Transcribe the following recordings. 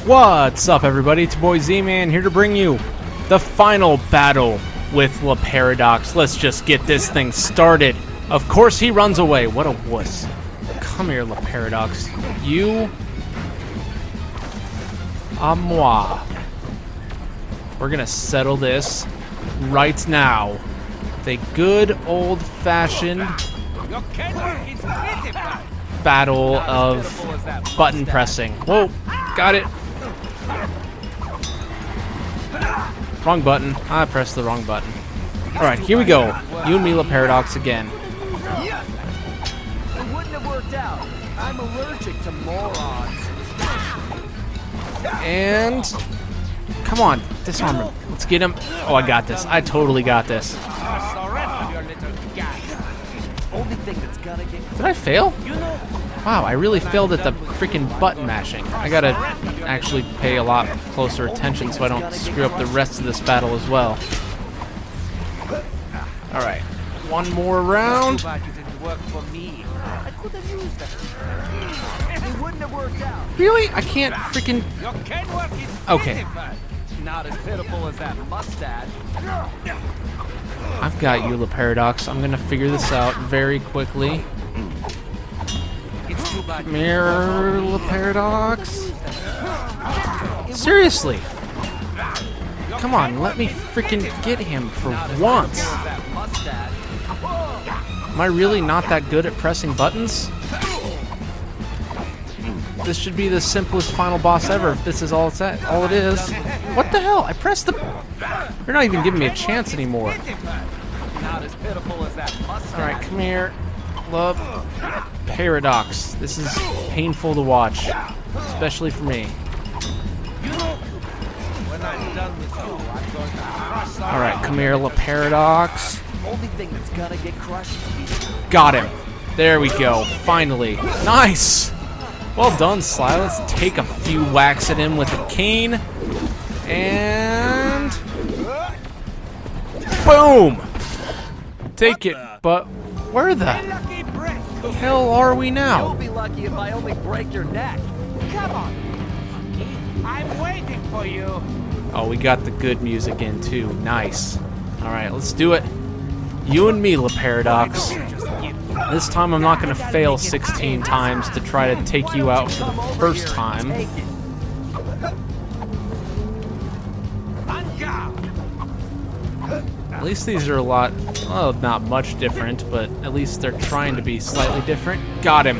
What's up, everybody? It's your boy Z-Man here to bring you the final battle with La Paradox. Let's just get this thing started. Of course he runs away. What a wuss. Come here, La Paradox. You... à moi. We're gonna settle this right now with a good old-fashioned battle of button pressing. Whoa, got it. Wrong button. I pressed the wrong button. Alright, here we go. You and me, La Paradox, again. It wouldn't have worked out. I'm allergic to morons. And... come on, disarm him. Let's get him. Oh, I got this. I totally got this. Did I fail? Wow, I really failed at the freaking button mashing. I gotta actually pay a lot closer attention so I don't screw up the rest of this battle as well. Alright, one more round. Really? I can't freaking... okay. Not as pitiful as that mustache. I've got you, La Paradox. I'm gonna figure this out very quickly. Come here, La Paradox. Seriously. Come on, let me freaking get him for once. Am I really not that good at pressing buttons? This should be the simplest final boss ever if this is all it's at, all it is. What the hell? I pressed the... you're not even giving me a chance anymore. Alright, come here. La Paradox. This is painful to watch, especially for me. Alright, come here, La Paradox. Got him. There we go. Finally. Nice! Well done, Sly. Let's take a few whacks at him with a cane. And... boom! Take it, but where the hell are we now? You'll be lucky if I only break your neck. Come on, monkey. I'm waiting for you. Oh, we got the good music in too. Nice. Alright, let's do it. You and me, La Paradox. This time I'm not going to fail 16 times to try to take you out for the first time. At least these are a lot, well, not much different, but at least they're trying to be slightly different. Got him.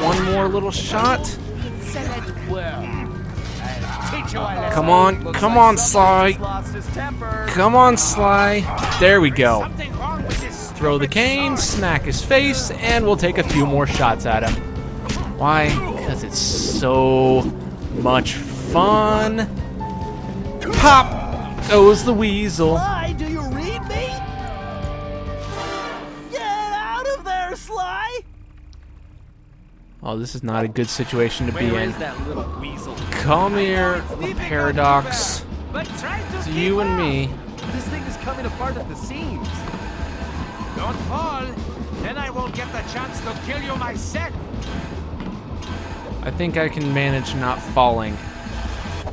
One more little shot. Come on, Sly. Come on, Sly. There we go. Throw the cane, smack his face, and we'll take a few more shots at him. Why? Because it's so much fun. Pop goes the weasel. Sly, do you read me? Get out of there, Sly! Oh, this is not a good situation to be Where in. is that little weasel? Come here, La Paradox. It's you and me. This thing is coming apart at the seams. Don't fall, then I won't get the chance to kill you myself. I think I can manage not falling.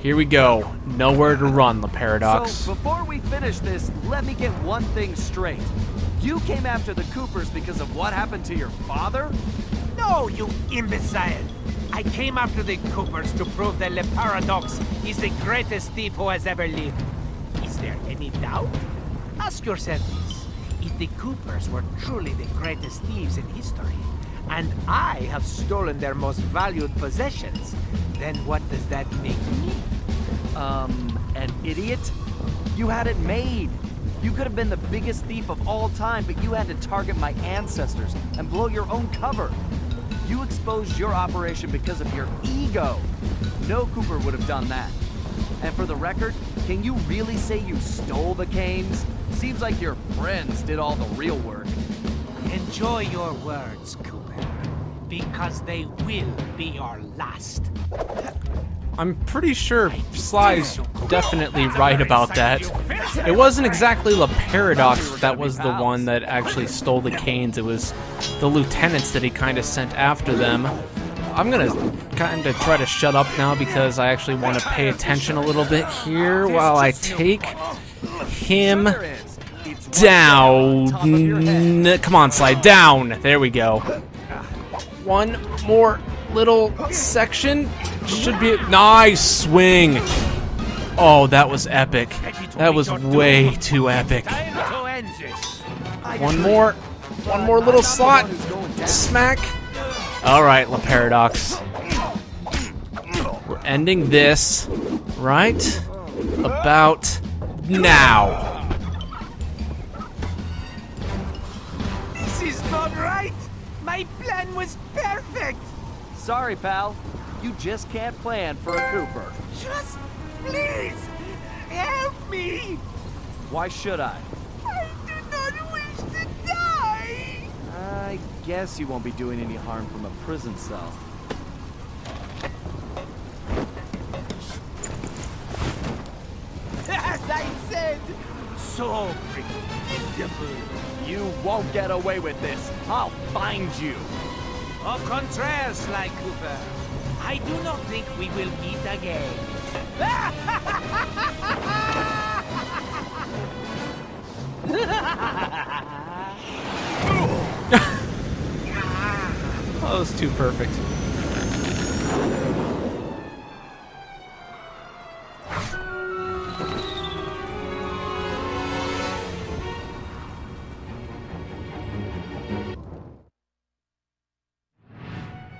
Here we go. Nowhere to run, La Paradox. So, before we finish this, let me get one thing straight. You came after the Coopers because of what happened to your father? No, you imbecile. I came after the Coopers to prove that Le Paradox is the greatest thief who has ever lived. Is there any doubt? Ask yourself this. If the Coopers were truly the greatest thieves in history, and I have stolen their most valued possessions, then what does that make me? An idiot? You had it made. You could have been the biggest thief of all time, but you had to target my ancestors and blow your own cover. You exposed your operation because of your ego. No Cooper would have done that. And for the record, can you really say you stole the canes? Seems like your friends did all the real work. Enjoy your words, Cooper, because they will be our last. I'm pretty sure Sly's definitely right about that. It wasn't exactly La Paradox that was the one that actually stole the canes. It was the lieutenants that he kind of sent after them. I'm gonna kind of try to shut up now because I actually want to pay attention a little bit here while I take him down. Come on, Sly, down. There we go. One more little section. Should be a nice swing. Oh, that was epic. That was way too epic. One more little slot. Smack. All right, La Paradox. We're ending this right about now. This is not right. My plan was perfect. Sorry, pal. You just can't plan for a Cooper. Just please help me. Why should I? I do not wish to die. I guess you won't be doing any harm from a prison cell. As I said, so predictable. You won't get away with this. I'll find you. Au contraire, Sly Cooper. I do not think we will meet again. Oh, that was too perfect.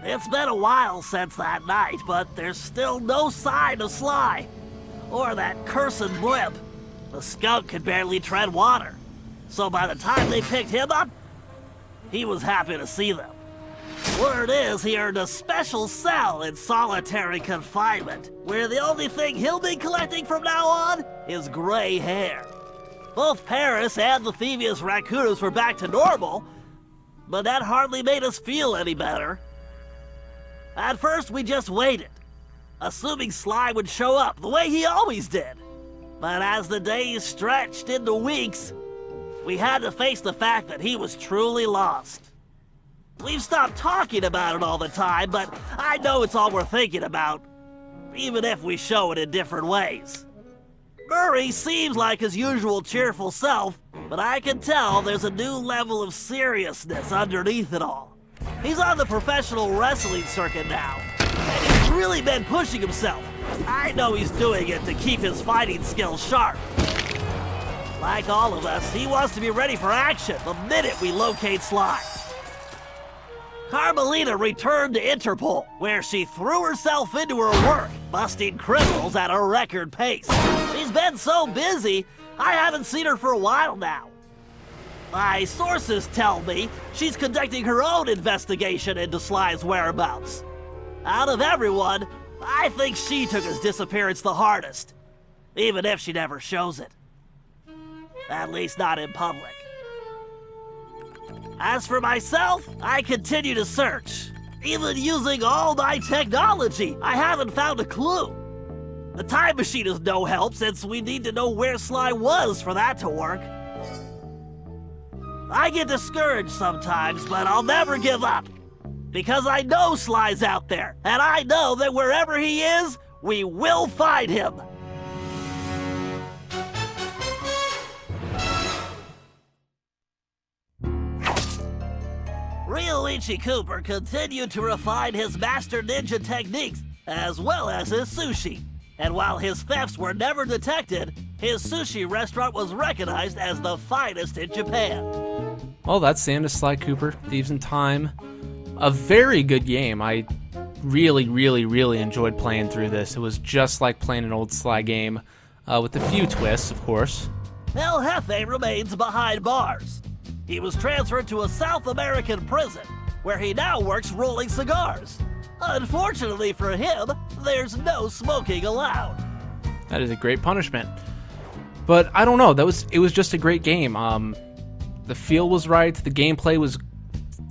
It's been a while since that night, but there's still no sign of Sly. Or that cursed blimp. The skunk could barely tread water. So by the time they picked him up, he was happy to see them. Word is he earned a special cell in solitary confinement, where the only thing he'll be collecting from now on is gray hair. Both Paris and the Thieves raccoons were back to normal, but that hardly made us feel any better. At first, we just waited, assuming Sly would show up the way he always did. But as the days stretched into weeks, we had to face the fact that he was truly lost. We've stopped talking about it all the time, but I know it's all we're thinking about, even if we show it in different ways. Murray seems like his usual cheerful self, but I can tell there's a new level of seriousness underneath it all. He's on the professional wrestling circuit now, and he's really been pushing himself. I know he's doing it to keep his fighting skills sharp. Like all of us, he wants to be ready for action the minute we locate Sly. Carmelita returned to Interpol, where she threw herself into her work, busting criminals at a record pace. She's been so busy, I haven't seen her for a while now. My sources tell me she's conducting her own investigation into Sly's whereabouts. Out of everyone, I think she took his disappearance the hardest, even if she never shows it. At least not in public. As for myself, I continue to search. Even using all my technology, I haven't found a clue. The time machine is no help since we need to know where Sly was for that to work. I get discouraged sometimes, but I'll never give up. Because I know Sly's out there, and I know that wherever he is, we will find him. Ryoichi Cooper continued to refine his master ninja techniques, as well as his sushi. And while his thefts were never detected, his sushi restaurant was recognized as the finest in Japan. Well, that's the end of Sly Cooper, Thieves in Time. A very good game. I really, really, really enjoyed playing through this. It was just like playing an old Sly game, with a few twists, of course. El Jefe remains behind bars. He was transferred to a South American prison, where he now works rolling cigars. Unfortunately for him, there's no smoking allowed. That is a great punishment. But I don't know, it was just a great game. The feel was right, the gameplay was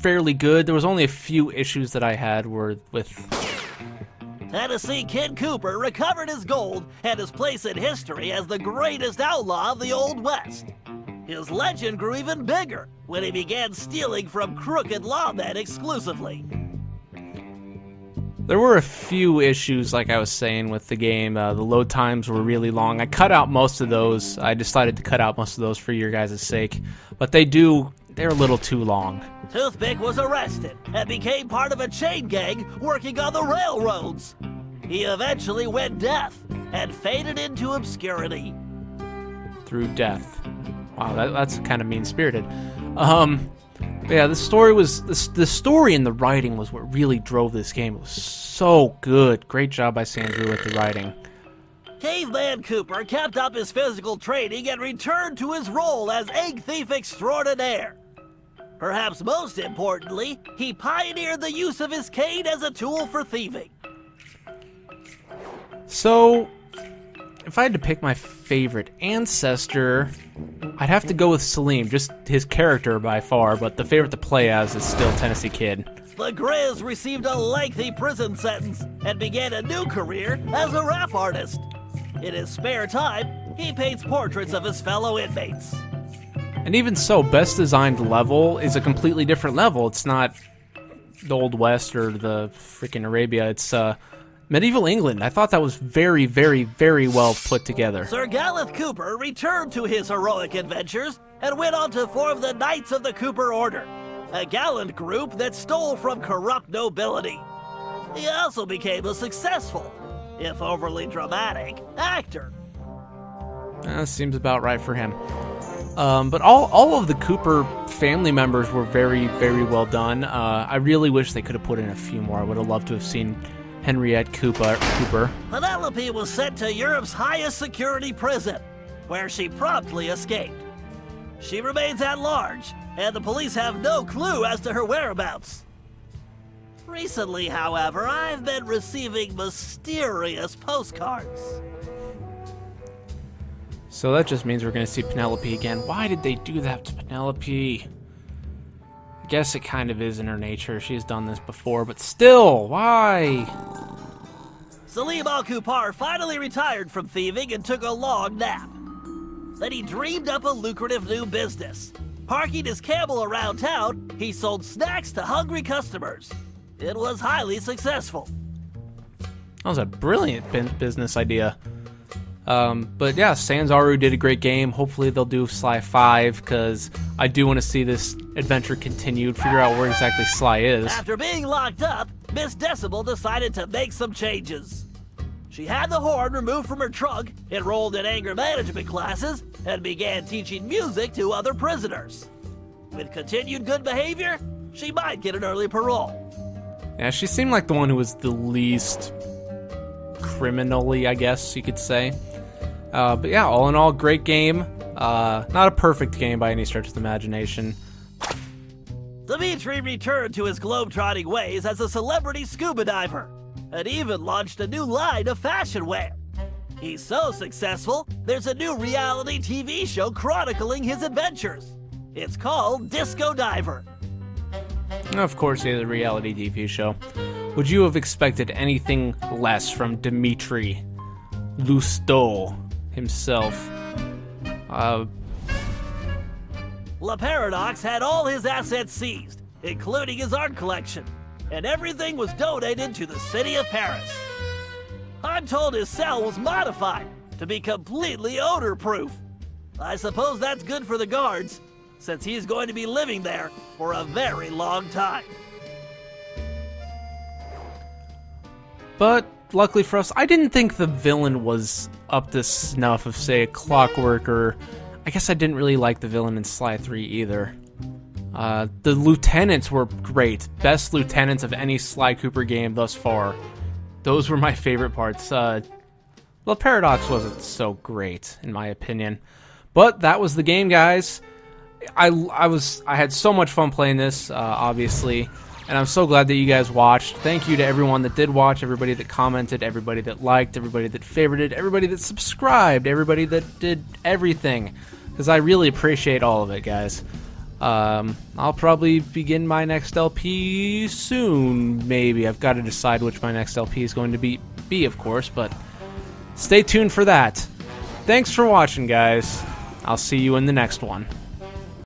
fairly good. There was only a few issues that I had with... Tennessee Kid Cooper recovered his gold and his place in history as the greatest outlaw of the Old West. His legend grew even bigger when he began stealing from crooked lawmen exclusively. There were a few issues, like I was saying, with the game. The load times were really long. I cut out most of those. I decided to cut out most of those for your guys' sake. But they're a little too long. Toothpick was arrested and became part of a chain gang working on the railroads. He eventually went deaf and faded into obscurity. Through death. Wow, that's kind of mean-spirited. Yeah, the story and the writing was what really drove this game. It was so good. Great job by Sandrew with the writing. Caveman Cooper kept up his physical training and returned to his role as egg thief extraordinaire. Perhaps most importantly, he pioneered the use of his cane as a tool for thieving. So, if I had to pick my favorite ancestor, I'd have to go with Salim, just his character by far, but the favorite to play as is still Tennessee Kid. The Grizz received a lengthy prison sentence and began a new career as a rap artist. In his spare time, he paints portraits of his fellow inmates. And even so, best designed level is a completely different level. It's not the Old West or the freaking Arabia. It's medieval England. I thought that was very, very, very well put together. Sir Galeth Cooper returned to his heroic adventures and went on to form the Knights of the Cooper Order, a gallant group that stole from corrupt nobility. He also became a successful, if overly dramatic, actor. Seems about right for him. But all of the Cooper family members were very, very well done. I really wish they could have put in a few more. I would have loved to have seen Henriette Cooper. Penelope was sent to Europe's highest security prison, where she promptly escaped. She remains at large, and the police have no clue as to her whereabouts. Recently, however, I've been receiving mysterious postcards. So that just means we're going to see Penelope again. Why did they do that to Penelope? I guess it kind of is in her nature. She's done this before, but still, why? Salim Al-Kupar finally retired from thieving and took a long nap. Then he dreamed up a lucrative new business. Parking his camel around town, he sold snacks to hungry customers. It was highly successful. That was a brilliant business idea. But yeah, Sanzaru did a great game. Hopefully they'll do Sly 5, because I do want to see this adventure continued, figure out where exactly Sly is. After being locked up, Miss Decibel decided to make some changes. She had the horn removed from her trunk, enrolled in anger management classes, and began teaching music to other prisoners. With continued good behavior, she might get an early parole. Yeah, she seemed like the one who was the least criminally, I guess you could say. But yeah, all in all, great game. Not a perfect game by any stretch of the imagination. Dimitri returned to his globe-trotting ways as a celebrity scuba diver, and even launched a new line of fashion wear. He's so successful, there's a new reality TV show chronicling his adventures. It's called Disco Diver. Of course, he has a reality TV show. Would you have expected anything less from Dimitri Lousteau himself? La Paradox had all his assets seized, including his art collection, and everything was donated to the city of Paris. I'm told his cell was modified to be completely odor-proof. I suppose that's good for the guards, since he's going to be living there for a very long time. But luckily for us, I didn't think the villain was up to snuff of, say, a Clockwork, or I guess I didn't really like the villain in Sly 3 either. The lieutenants were great. Best lieutenants of any Sly Cooper game thus far. Those were my favorite parts. Well, Paradox wasn't so great, in my opinion. But that was the game, guys. I had so much fun playing this, obviously. And I'm so glad that you guys watched. Thank you to everyone that did watch, everybody that commented, everybody that liked, everybody that favorited, everybody that subscribed, everybody that did everything. Because I really appreciate all of it, guys. I'll probably begin my next LP soon, maybe. I've got to decide which my next LP is going to be, of course, but stay tuned for that. Thanks for watching, guys. I'll see you in the next one.